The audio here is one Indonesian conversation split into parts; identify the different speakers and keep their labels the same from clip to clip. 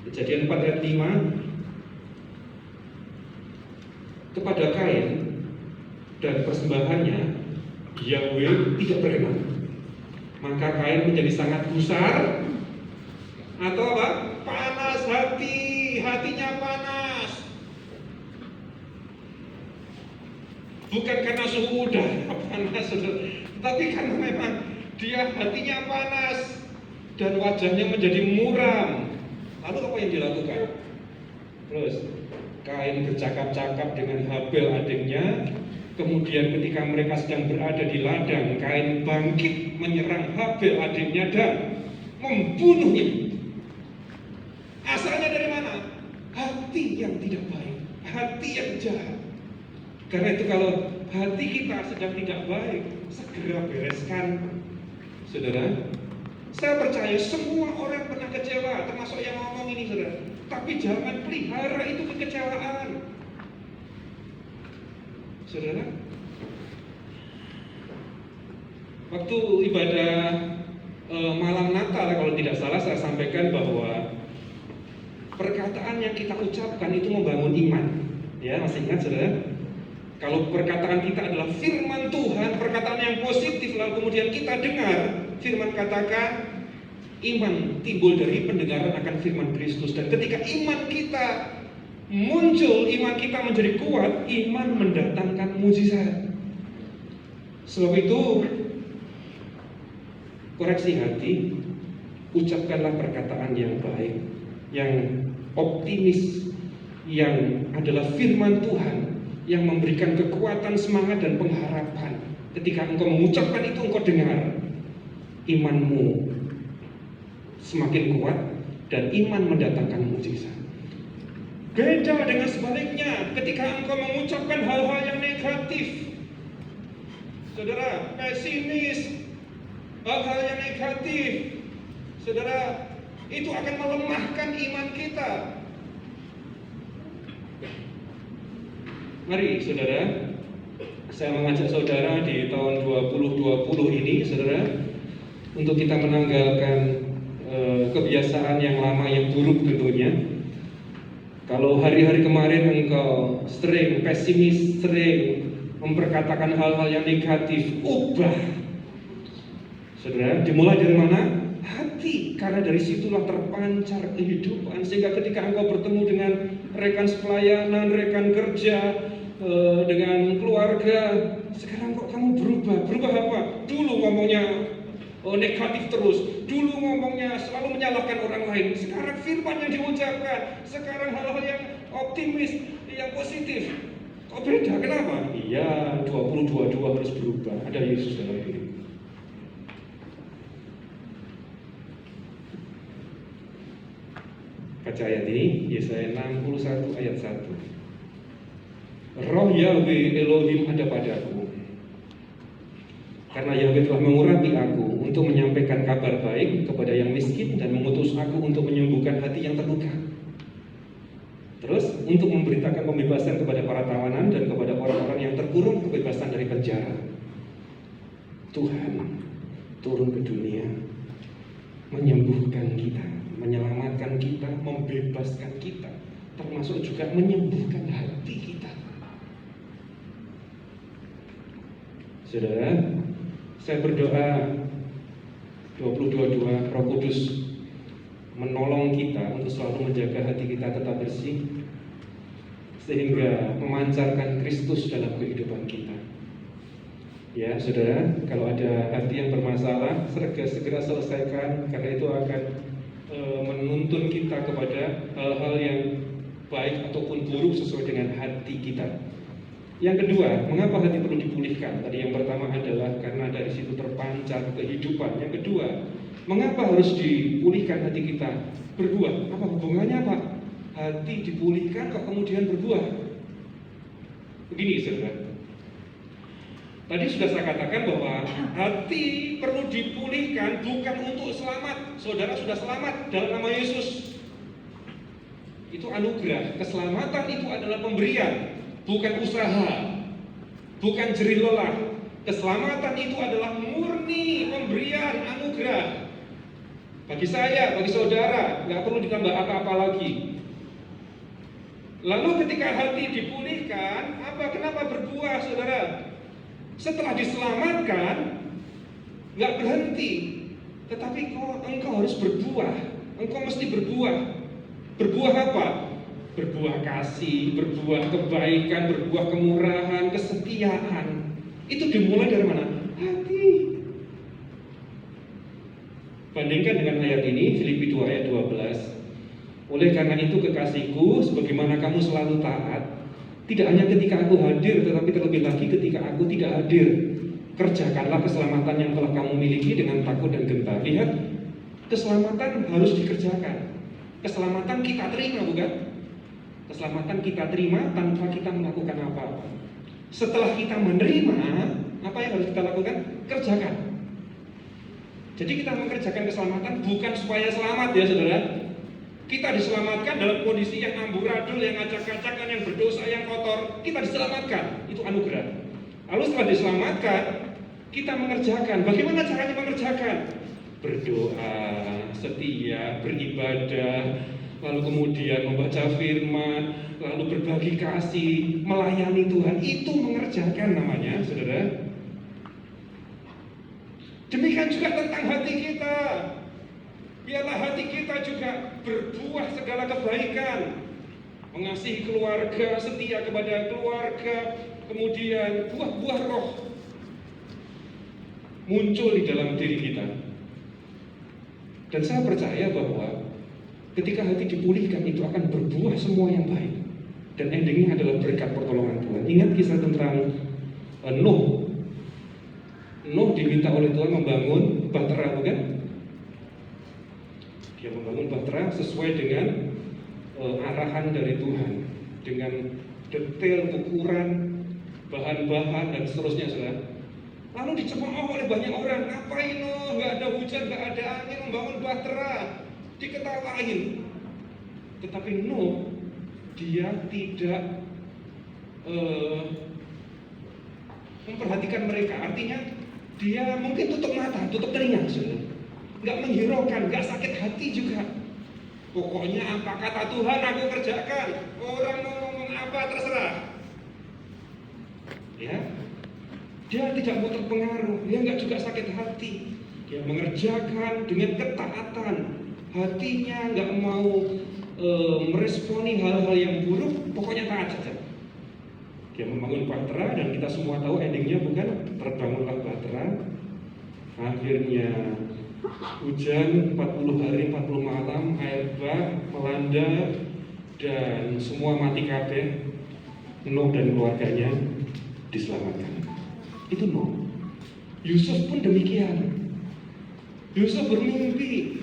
Speaker 1: Kejadian 4 ayat 5, kepada Kain dan persembahannya Yahweh tidak berkenan. Maka Kain menjadi sangat gusar, atau apa? Panas hati, hatinya panas. Bukan karena suhu udara panas, tapi karena memang dia hatinya panas dan wajahnya menjadi muram. Lalu apa yang dilakukan? Terus Kain bercakap-cakap dengan Habel adiknya. Kemudian ketika mereka sedang berada di ladang, Kain bangkit menyerang Habel adiknya dan membunuhnya. Asalnya dari mana? Hati yang tidak baik, hati yang jahat. Karena itu kalau hati kita sedang tidak baik, segera bereskan. Saudara, saya percaya semua orang pernah kecewa, termasuk yang ngomong ini, saudara. Tapi jangan pelihara itu kekecewaan. Saudara, waktu ibadah malam Natal, kalau tidak salah saya sampaikan bahwa perkataan yang kita ucapkan itu membangun iman. Ya, masih ingat, saudara? Kalau perkataan kita adalah firman Tuhan, perkataan yang positif, lalu kemudian kita dengar firman katakan, iman timbul dari pendengaran akan firman Kristus. Dan ketika iman kita muncul, iman kita menjadi kuat, iman mendatangkan mujizat. Sebab itu, koreksi hati, ucapkanlah perkataan yang baik, yang optimis, yang adalah firman Tuhan, yang memberikan kekuatan, semangat, dan pengharapan. Ketika engkau mengucapkan itu, engkau dengar, imanmu semakin kuat dan iman mendatangkan mujizat. Beda dengan sebaliknya, ketika engkau mengucapkan hal-hal yang negatif, saudara, pesimis, hal-hal yang negatif, saudara, itu akan melemahkan iman kita. Mari saudara, saya mengajak saudara di tahun 2020 ini, saudara, untuk kita menanggalkan kebiasaan yang lama yang buruk tentunya. Kalau hari-hari kemarin engkau sering pesimis, sering memperkatakan hal-hal yang negatif, ubah. Saudara, dimulai dari mana? Hati, karena dari situlah terpancar kehidupan. Sehingga ketika engkau bertemu dengan rekan sepelayanan, rekan kerja, dengan keluarga, sekarang kok kamu berubah? Berubah apa? Dulu ngomongnya negatif terus, dulu ngomongnya selalu menyalahkan orang lain. Sekarang firman yang diucapkan, sekarang hal-hal yang optimis, yang positif. Kok beda? Kenapa? Iya, 2022 harus berubah. Ada Yesus dalam hidup. Baca ayat ini, Yesaya 61 ayat 1. Roh Yahweh Elohim ada padaku, karena Yahweh telah mengurapi aku untuk menyampaikan kabar baik kepada yang miskin dan mengutus aku untuk menyembuhkan hati yang terluka. Terus untuk memberitakan pembebasan kepada para tawanan dan kepada orang-orang yang terkurung kebebasan dari penjara. Tuhan turun ke dunia, menyembuhkan kita, menyelamatkan kita, membebaskan kita, termasuk juga menyembuhkan hati kita. Saudara, saya berdoa 2022 Roh Kudus menolong kita untuk selalu menjaga hati kita tetap bersih, sehingga memancarkan Kristus dalam kehidupan kita. Ya, saudara, kalau ada hati yang bermasalah, segera selesaikan, karena itu akan menuntun kita kepada hal-hal yang baik ataupun buruk sesuai dengan hati kita. Yang kedua, mengapa hati perlu dipulihkan? Tadi yang pertama adalah karena dari situ terpancar kehidupan. Yang kedua, mengapa harus dipulihkan hati kita? Berbuah. Apa hubungannya, Pak? Hati dipulihkan kok kemudian berbuah? Begini, saudara. Tadi sudah saya katakan bahwa hati perlu dipulihkan bukan untuk selamat. Saudara sudah selamat dalam nama Yesus. Itu anugerah. Keselamatan itu adalah pemberian, bukan usaha, bukan jerih lelah. Keselamatan itu adalah murni pemberian anugerah. Bagi saya, bagi saudara, nggak perlu ditambah apa-apa lagi. Lalu ketika hati dipulihkan, kenapa berbuah, saudara? Setelah diselamatkan, nggak berhenti, tetapi engkau harus berbuah. Engkau mesti berbuah. Berbuah apa? Berbuah kasih, berbuah kebaikan, berbuah kemurahan, kesetiaan. Itu dimulai dari mana? Hati. Bandingkan dengan ayat ini, Filipi 2 ayat 12. Oleh karena itu kekasihku, sebagaimana kamu selalu taat, tidak hanya ketika aku hadir, tetapi terlebih lagi ketika aku tidak hadir. Kerjakanlah keselamatan yang telah kamu miliki dengan takut dan gentar. Lihat, keselamatan harus dikerjakan. Keselamatan kita terima, bukan? Keselamatan kita terima tanpa kita melakukan apa-apa. Setelah kita menerima, apa yang harus kita lakukan? Kerjakan. Jadi kita mengerjakan keselamatan bukan supaya selamat ya saudara. Kita diselamatkan dalam kondisi yang amburadul, yang acak-acakan, yang berdosa, yang kotor. Kita diselamatkan, itu anugerah. Lalu setelah diselamatkan, kita mengerjakan. Bagaimana caranya mengerjakan? Berdoa, setia, beribadah, lalu kemudian membaca firman, lalu berbagi kasih, melayani Tuhan. Itu mengerjakan namanya, saudara. Demikian juga tentang hati kita. Biarlah hati kita juga berbuah segala kebaikan, mengasihi keluarga, setia kepada keluarga, kemudian buah-buah roh muncul di dalam diri kita. Dan saya percaya bahwa ketika hati dipulihkan itu akan berbuah semua yang baik. Dan endingnya adalah berkat pertolongan Tuhan. Ingat kisah tentang Nuh. Nuh diminta oleh Tuhan membangun bahtera, bukan? Dia membangun bahtera sesuai dengan arahan dari Tuhan, dengan detail ukuran, bahan-bahan dan seterusnya, saudara. Lalu dicemooh oleh banyak orang. Ngapain Nuh? Nggak ada hujan, nggak ada angin, membangun bahtera, diketawain. Tetapi Nuh, dia tidak memperhatikan mereka. Artinya dia mungkin tutup mata, tutup telinga, saudara. Nggak menghiraukan, nggak sakit hati juga. Pokoknya apa kata Tuhan aku kerjakan. Orang mau ngomong apa terserah. Ya, dia tidak mau terpengaruh. Dia nggak juga sakit hati. Dia mengerjakan dengan ketaatan. Hatinya nggak mau meresponi hal-hal yang buruk. Pokoknya taat saja. Dia membangun bahtera dan kita semua tahu endingnya bukan terbangunlah bahtera. Akhirnya hujan 40 hari 40 malam, air bah melanda dan semua mati kabeh. Nuh dan keluarganya diselamatkan. Itu Nuh. Yusuf pun demikian. Yusuf bermimpi,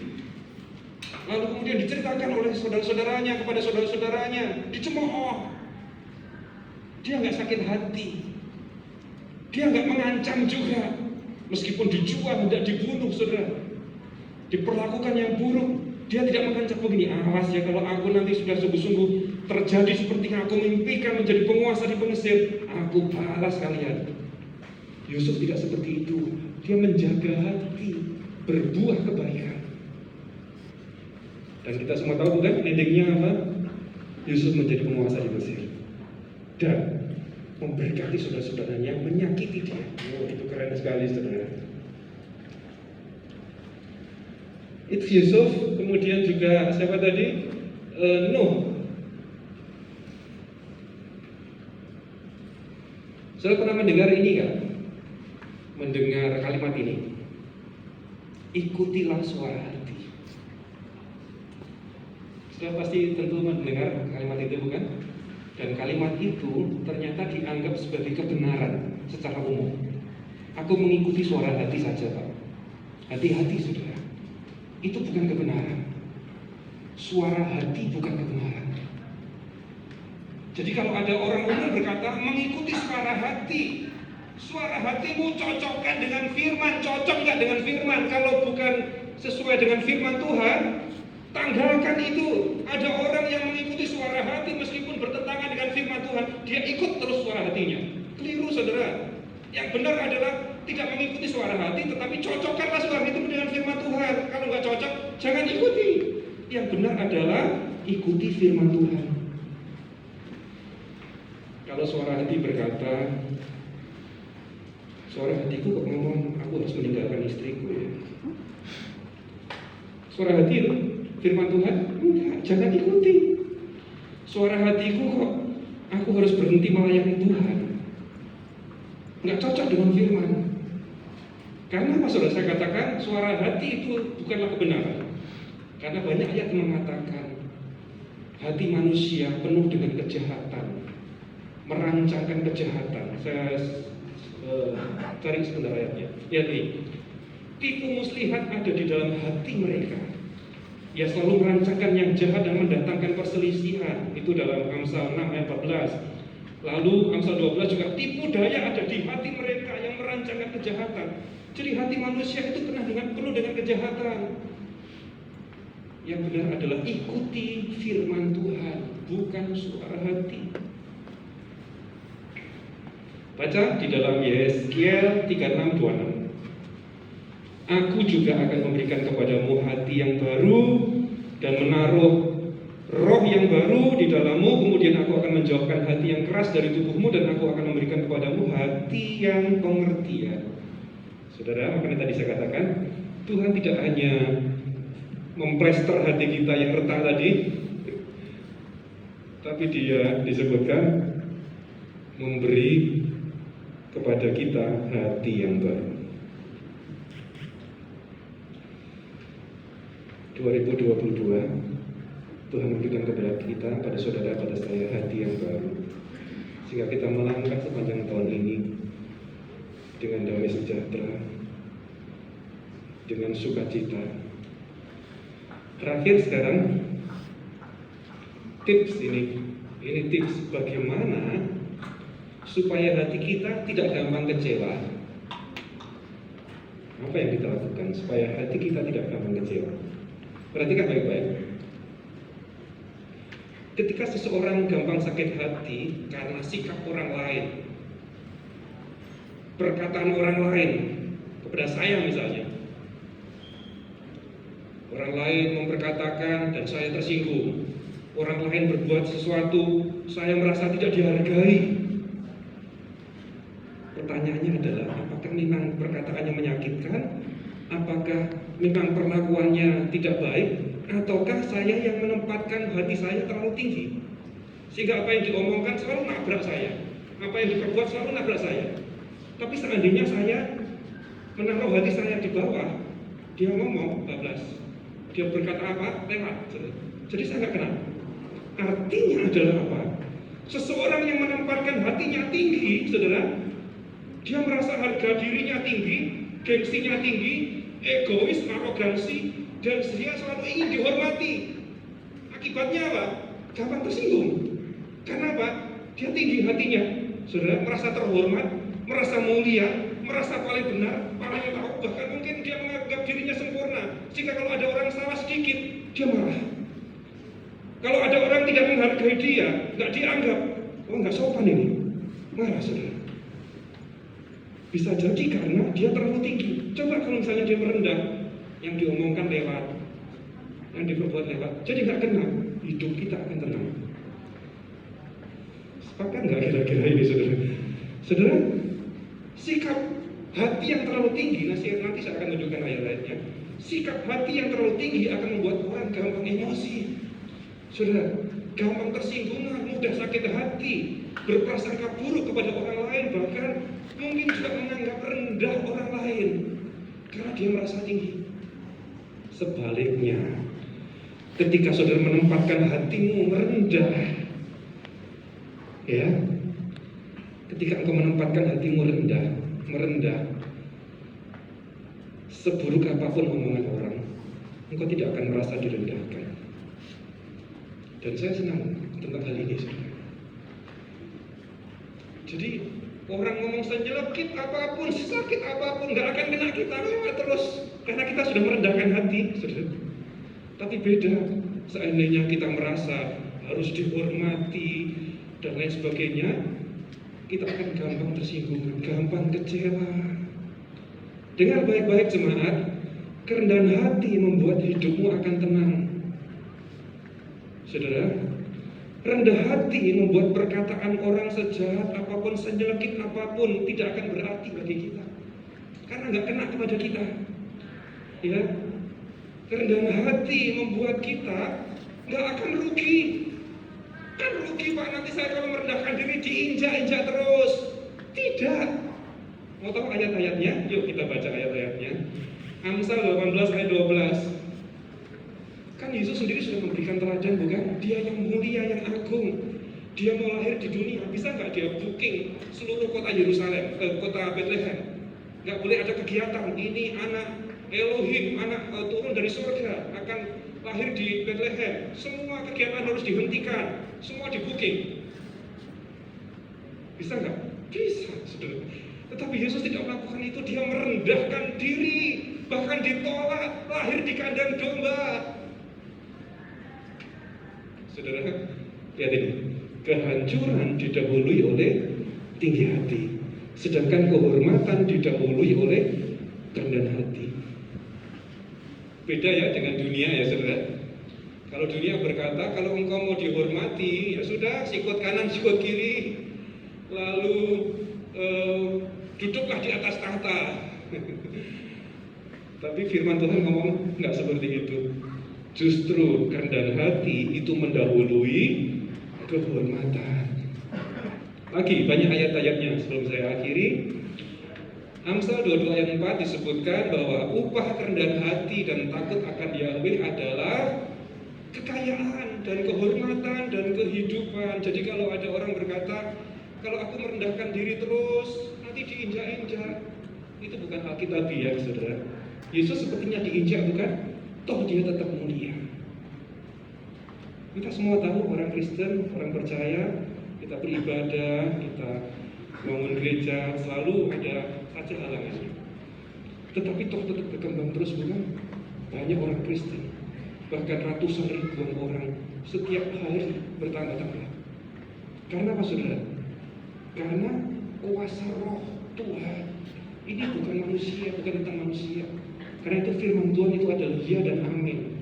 Speaker 1: lalu kemudian diceritakan oleh saudara-saudaranya kepada saudara-saudaranya, dicemooh. Dia nggak sakit hati, dia nggak mengancam juga, meskipun dijual, tidak dibunuh, saudara. Diperlakukan yang buruk, dia tidak mengancam begini, awas ya kalau aku nanti sudah sungguh-sungguh terjadi seperti yang aku mimpikan menjadi penguasa di Mesir, aku balas kalian. Yusuf tidak seperti itu. Dia menjaga hati, berbuah kebaikan. Dan kita semua tahu bukan endingnya apa? Yusuf menjadi penguasa di Mesir dan memberkati saudara-saudaranya yang menyakiti dia. Oh, itu keren sekali, saudara. Itu Yusuf, kemudian juga siapa tadi? Nuh. Saudara pernah mendengar ini kan? Mendengar kalimat ini? Ikutilah suara hati. Saudara pasti tentu mendengar kalimat itu, bukan? Dan kalimat itu ternyata dianggap sebagai kebenaran secara umum. Aku mengikuti suara hati saja, Pak. Hati-hati, saudara. Itu bukan kebenaran. Suara hati bukan kebenaran. Jadi kalau ada orang umum berkata mengikuti suara hati, suara hatimu cocokkan dengan firman, cocok nggak dengan firman? Kalau bukan sesuai dengan firman Tuhan, tanggalkan itu. Ada orang yang mengikuti suara hati meskipun bertentangan dengan firman Tuhan, dia ikut terus suara hatinya. Keliru, saudara. Yang benar adalah tidak mengikuti suara hati, tetapi cocokkanlah suara itu dengan firman Tuhan. Kalau nggak cocok, jangan ikuti. Yang benar adalah ikuti firman Tuhan. Kalau suara hati berkata, suara hatiku kok ngomong, aku harus meninggalkan istriku ya. Suara hati itu firman Tuhan, enggak, jangan ikuti. Suara hatiku kok, aku harus berhenti melayani Tuhan. Enggak cocok dengan firman. Karena apa saudara saya katakan, suara hati itu bukanlah kebenaran. Karena banyak ayat yang mengatakan, hati manusia penuh dengan kejahatan, merancangkan kejahatan. Saya cari sebentar ayatnya. Ya nih, tipu muslihat ada di dalam hati mereka. Ya selalu merancangkan yang jahat dan mendatangkan perselisihan. Itu dalam Amsal 6 ayat 14. Lalu Amsal 12 juga, tipu daya ada di hati mereka yang merancangkan kejahatan. Jadi hati manusia itu penuh dengan kejahatan. Yang benar adalah ikuti firman Tuhan, bukan suara hati. Baca di dalam Yeskiel 36:26. Aku juga akan memberikan kepadamu hati yang baru dan menaruh roh yang baru di dalammu. Kemudian aku akan menjauhkan hati yang keras dari tubuhmu dan aku akan memberikan kepadamu hati yang pengertian. Saudara, makanya tadi saya katakan, Tuhan tidak hanya memplester hati kita yang retak tadi, tapi Dia disebutkan memberi kepada kita hati yang baru. 2022 Tuhan memberikan kepada kita, pada saudara, pada saya hati yang baru, sehingga kita melangkah sepanjang tahun ini dengan damai sejahtera, dengan sukacita. Terakhir sekarang, tips ini tips bagaimana supaya hati kita tidak gampang kecewa. Apa yang kita lakukan supaya hati kita tidak gampang kecewa? Perhatikan baik-baik. Ketika seseorang gampang sakit hati karena sikap orang lain, perkataan orang lain kepada saya misalnya, orang lain memperkatakan dan saya tersinggung, orang lain berbuat sesuatu, saya merasa tidak dihargai. Pertanyaannya adalah, apakah memang perkataannya menyakitkan? Apakah memang perlakuannya tidak baik? Ataukah saya yang menempatkan hati saya terlalu tinggi? Sehingga apa yang diomongkan selalu nabrak saya, apa yang diperbuat selalu nabrak saya. Tapi seandainya saya menaruh hati saya di bawah, dia ngomong bablas, dia berkata apa, lewat. Jadi saya nggak kenal. Artinya adalah apa? Seseorang yang menempatkan hatinya tinggi, saudara, dia merasa harga dirinya tinggi, gengsinya tinggi, egois, arogansi, dan dia selalu ingin dihormati. Akibatnya apa? Gampang tersinggung. Karena apa? Dia tinggi hatinya, saudara, merasa terhormat, merasa mulia, merasa paling benar, paling tahu, bahkan mungkin dia menganggap dirinya sempurna. Sehingga kalau ada orang salah sedikit, dia marah. Kalau ada orang tidak menghargai dia, nggak dianggap, oh nggak sopan ini, marah saudara. Bisa jadi karena dia terlalu tinggi. Coba kalau misalnya dia merendah, yang diomongkan lewat, yang diperbuat lewat, jadi nggak kena, hidup kita akan tenang. Sepakat nggak kira-kira ini saudara? Saudara, sikap hati yang terlalu tinggi, nanti saya akan tunjukkan ayat-ayatnya. Sikap hati yang terlalu tinggi akan membuat orang gampang emosi. Saudara, gampang tersinggung, mudah sakit hati, berprasangka buruk kepada orang lain, bahkan mungkin juga menganggap rendah orang lain karena dia merasa tinggi. Sebaliknya, ketika saudara menempatkan hatimu merendah, ya, ketika engkau menempatkan hatimu merendah, seburuk apapun omongan orang, engkau tidak akan merasa direndahkan. Dan saya senang tentang hal ini, saudara. Jadi orang ngomong senyelekit apapun, sakit apapun, nggak akan kena kita lewat terus, karena kita sudah merendahkan hati, saudara. Tapi beda, seandainya kita merasa harus dihormati dan lain sebagainya, kita akan gampang tersinggung, gampang kecewa. Dengar baik-baik jemaat, kerendahan hati membuat hidupmu akan tenang. Saudara, rendah hati membuat perkataan orang sejahat apapun, senyelekit apapun tidak akan berarti bagi kita, karena nggak kena kepada kita. Ya, kerendahan hati membuat kita nggak akan rugi. Kan rugi Pak, nanti saya kalau merendahkan diri diinjak-injak terus. Tidak. Mau tahu ayat-ayatnya? Yuk kita baca ayat-ayatnya. Amsal 18 ayat 12. Kan Yesus sendiri sudah memberikan teladan, bukan? Dia yang mulia, yang agung. Dia mau lahir di dunia, bisa nggak dia booking seluruh kota Yerusalem, kota Bethlehem? Nggak boleh ada kegiatan. Ini anak Elohim, anak turun dari surga, akan lahir di Bethlehem. Semua kegiatan harus dihentikan, semua di booking. Bisa nggak? Bisa, saudara. Tetapi Yesus tidak melakukan itu. Dia merendahkan diri, bahkan ditolak, lahir di kandang domba. Saudara, lihat ini. Kehancuran didahului oleh tinggi hati, sedangkan kehormatan didahului oleh kerendahan hati. Beda ya dengan dunia ya saudara. Kalau dunia berkata, kalau engkau mau dihormati, ya sudah, sikut kanan, sikut kiri, lalu duduklah di atas tahta. Tapi firman Tuhan ngomong nggak seperti itu. Justru kerendahan hati itu mendahului kehormatan. Lagi banyak ayat-ayatnya sebelum saya akhiri. Amsal 22 ayat 4 disebutkan bahwa upah kerendahan hati dan takut akan Yahweh adalah kekayaan dan kehormatan dan kehidupan. Jadi kalau ada orang berkata, kalau aku merendahkan diri terus, nanti diinjak-injak. Itu bukan alkitabiah, saudara. Yesus sepertinya diinjak, bukan? Toh dia tetap mulia. Kita semua tahu orang Kristen, orang percaya, kita beribadah, kita bangun gereja, selalu ada saja halangannya. Tetapi toh tetap berkembang terus, bukan? Banyak orang Kristen, bahkan ratusan ribuan orang setiap hari bertambah-tambah. Karena apa saudara? Karena kuasa roh Tuhan. Ini bukan manusia, bukan tentang manusia. Karena itu firman Tuhan itu adalah ya dan amin.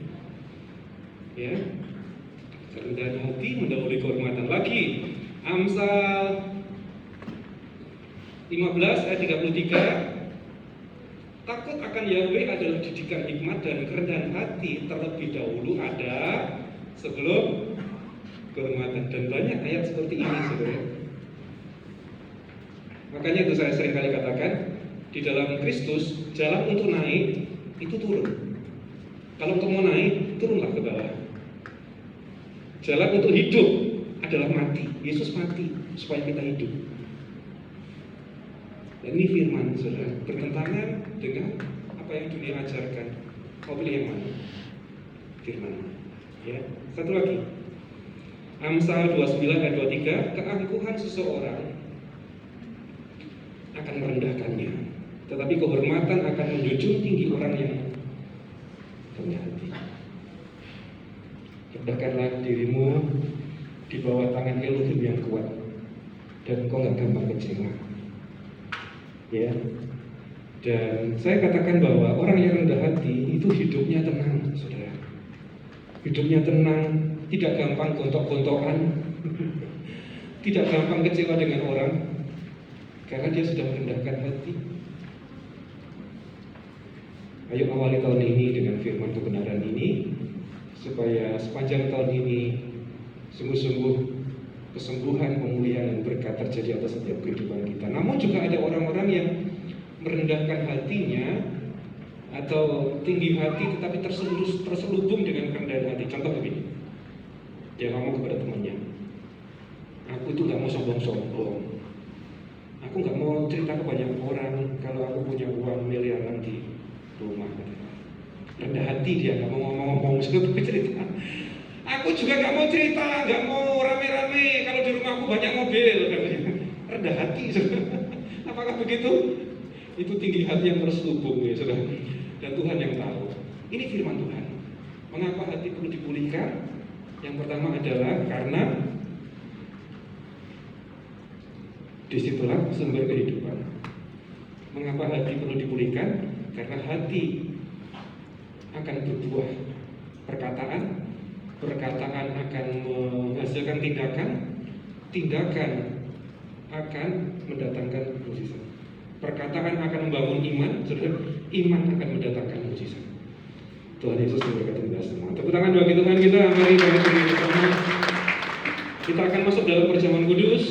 Speaker 1: Ya, kerendahan hati mendahului kehormatan. Lagi Amsal 15 ayat 33. Takut akan Yahweh adalah didikan hikmat dan kerendahan hati terlebih dahulu ada sebelum kehormatan. Dan banyak ayat seperti ini, saudara. Makanya itu saya sering kali katakan, di dalam Kristus jalan untuk naik itu turun. Kalau engkau mau naik, turunlah ke bawah. Jalan untuk hidup adalah mati. Yesus mati supaya kita hidup. Dan ini firman, saudara, bertentangan dengan apa yang dunia ajarkan. Mau pilih yang mana? Firman. Ya, satu lagi. Amsal 29 ayat 23, keangkuhan seseorang akan merendahkannya, tetapi kehormatan akan menjunjung tinggi orang yang rendah hati. Rendahkanlah dirimu di bawah tangan Elohim yang kuat, dan kau gak gampang kecewa. Ya, dan saya katakan bahwa orang yang rendah hati itu hidupnya tenang, saudara. Hidupnya tenang, tidak gampang gontok-gontokan, tidak gampang kecewa dengan orang, karena dia sudah merendahkan hati. Ayo awali tahun ini dengan firman kebenaran ini, supaya sepanjang tahun ini sungguh-sungguh kesembuhan, pemulihan, dan berkat terjadi atas setiap kehidupan kita. Namun juga ada orang-orang yang merendahkan hatinya atau tinggi hati tetapi terselubung dengan kerendahan hati. Contoh begini, dia ngomong kepada temannya, aku itu gak mau sombong-sombong, aku gak mau cerita ke banyak orang kalau aku punya uang miliaran di rumah. Rendah hati dia, gak mau ngomong-ngomong seperti cerita. Aku juga gak mau cerita, gak mau rame-rame kalau di rumahku banyak mobil. Rendah hati, apakah begitu? Itu tinggi hati yang terselubung, ya saudara. Dan Tuhan yang tahu. Ini firman Tuhan. Mengapa hati perlu dipulihkan? Yang pertama adalah karena disitulah sumber kehidupan. Mengapa hati perlu dipulihkan? karena hati akan berbuah perkataan, perkataan akan menghasilkan tindakan, tindakan akan mendatangkan mukjizat. Perkataan akan membangun iman, saudara, iman akan mendatangkan mukjizat. Tuhan Yesus memberkati kita semua. Tepuk tangan bagi Tuhan kita, mari kita bersama. Kita akan masuk dalam perjamuan kudus.